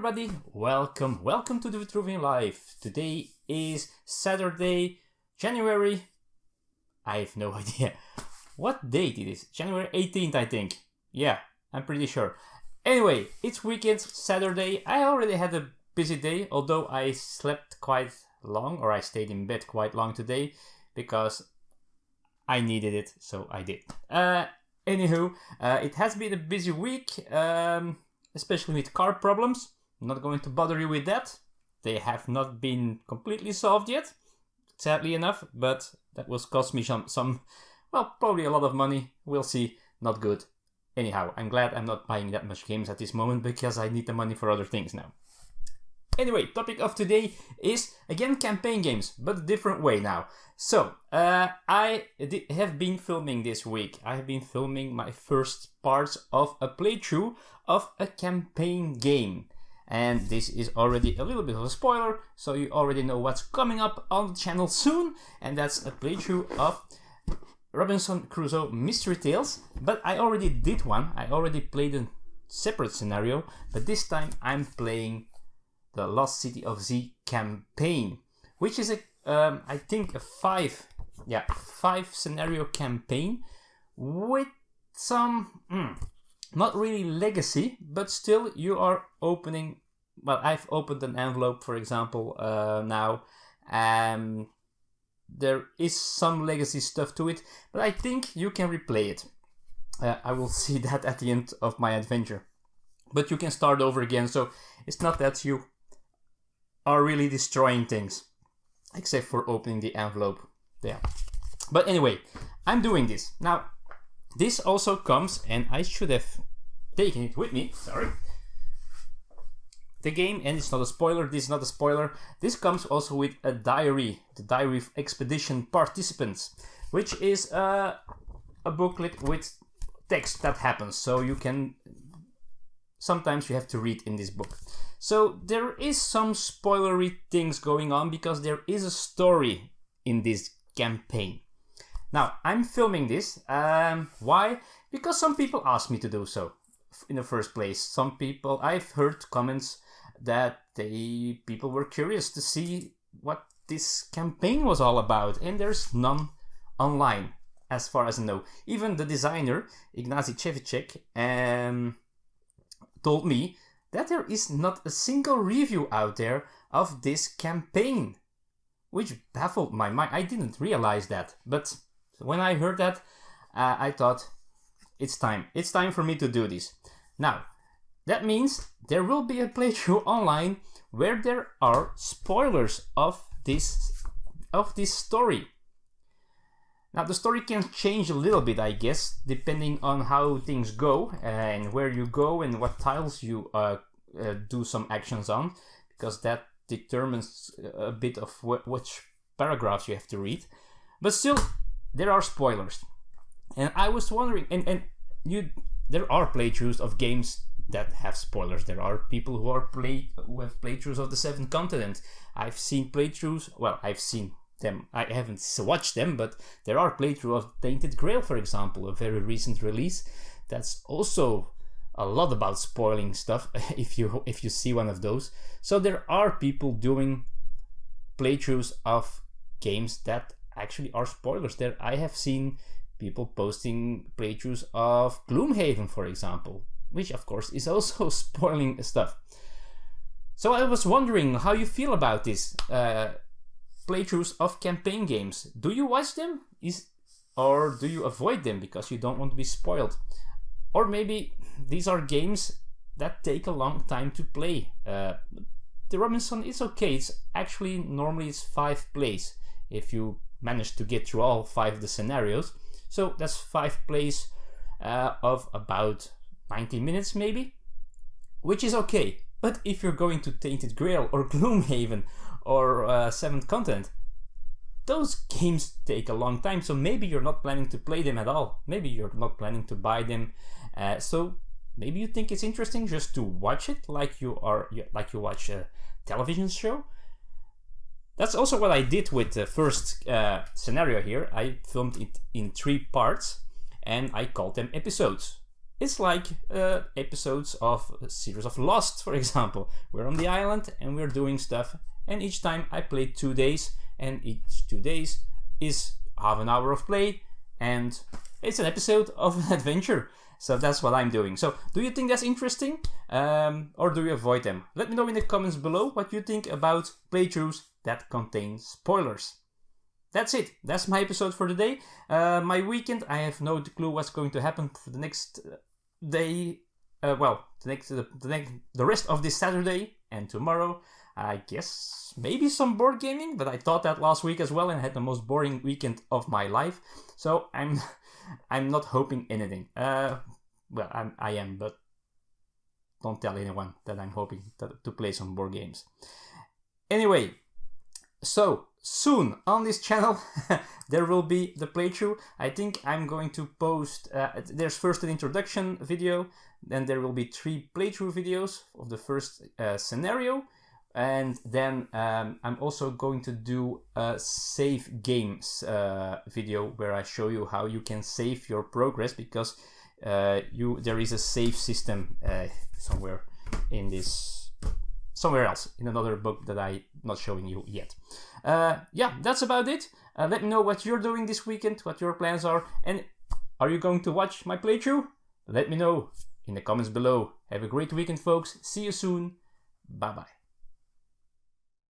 everybody, welcome to the Vitruvian Live. Today is Saturday, January, I have no idea what date it is, January 18th I think, yeah, I'm pretty sure. Anyway, it's weekend, Saturday, I already had a busy day, although I slept quite long, or I stayed in bed quite long today, because I needed it, so I did. Anywho, it has been a busy week, especially with car problems. I'm not going to bother you with that. They have not been completely solved yet, sadly enough, but that will cost me some, well, probably a lot of money. We'll see. Not good. Anyhow, I'm glad I'm not buying that much games at this moment because I need the money for other things now. Anyway, topic of today is, again, campaign games, but a different way now. So, I have been filming this week. I have been filming my first parts of a playthrough of a campaign game. And this is already a little bit of a spoiler, so you already know what's coming up on the channel soon. And that's a playthrough of Robinson Crusoe Mystery Tales. But I already did one. I already played a separate scenario, but this time I'm playing the Lost City of Z campaign, which is I think a five scenario campaign with some not really legacy, but still you are opening. Well, I've opened an envelope, for example, now. There is some legacy stuff to it, but I think you can replay it. I will see that at the end of my adventure, but you can start over again. So it's not that you are really destroying things, except for opening the envelope there. But anyway, I'm doing this. Now, this also comes, and I should have taken it with me, sorry. The game, and it's not a spoiler, this is not a spoiler, this comes also with a diary, the Diary of Expedition Participants, which is a booklet with text that happens, so you can, sometimes you have to read in this book. So there is some spoilery things going on because there is a story in this campaign. Now, I'm filming this. Why? Because some people asked me to do so in the first place. Some people, I've heard comments that people were curious to see what this campaign was all about, and there's none online as far as I know. Even the designer, Ignacy Cevicek, told me that there is not a single review out there of this campaign, which baffled my mind. I didn't realize that, but when I heard that, I thought, it's time. It's time for me to do this. Now, that means there will be a playthrough online where there are spoilers of this story. Now, the story can change a little bit, I guess, depending on how things go and where you go and what tiles you do some actions on, because that determines a bit of which paragraphs you have to read. But still, there are spoilers. And I was wondering, there are playthroughs of games that have spoilers. There are people who have playthroughs of the Seventh Continent. I've seen playthroughs, well, I've seen them. I haven't watched them, but there are playthroughs of Tainted Grail, for example, a very recent release. That's also a lot about spoiling stuff if you see one of those. So there are people doing playthroughs of games that actually are spoilers. There I have seen people posting playthroughs of Gloomhaven, for example, which of course is also spoiling stuff. So I was wondering how you feel about this. Playthroughs of campaign games. Do you watch them? Or do you avoid them because you don't want to be spoiled? Or maybe these are games that take a long time to play. The Robinson is okay. It's actually normally it's 5 plays if you manage to get through all 5 of the scenarios. So that's 5 plays of about 90 minutes maybe, which is okay. But if you're going to Tainted Grail or Gloomhaven or Seventh Continent, those games take a long time, so maybe you're not planning to play them at all. Maybe you're not planning to buy them. So maybe you think it's interesting just to watch it like you watch a television show. That's also what I did with the first scenario here. I filmed it in 3 parts and I called them episodes. It's like episodes of a series of Lost, for example. We're on the island and we're doing stuff, and each time I play 2 days, and each 2 days is half an hour of play, and it's an episode of an adventure. So that's what I'm doing. So do you think that's interesting, or do you avoid them? Let me know in the comments below what you think about playthroughs that contain spoilers. That's it. That's my episode for today. My weekend, I have no clue what's going to happen for the next day. The rest of this Saturday and tomorrow. I guess maybe some board gaming, but I thought that last week as well and had the most boring weekend of my life. So I'm not hoping anything. I am, but don't tell anyone that I'm hoping to play some board games. Anyway, so soon on this channel there will be the playthrough. I think I'm going to post, there's first an introduction video, then there will be 3 playthrough videos of the first scenario, and then I'm also going to do a save games video where I show you how you can save your progress, because there is a save system somewhere else in another book that I'm not showing you yet. Yeah, that's about it. Let me know what you're doing this weekend, what your plans are, and are you going to watch my playthrough? Let me know in the comments below. Have a great weekend, folks. See you soon. Bye bye.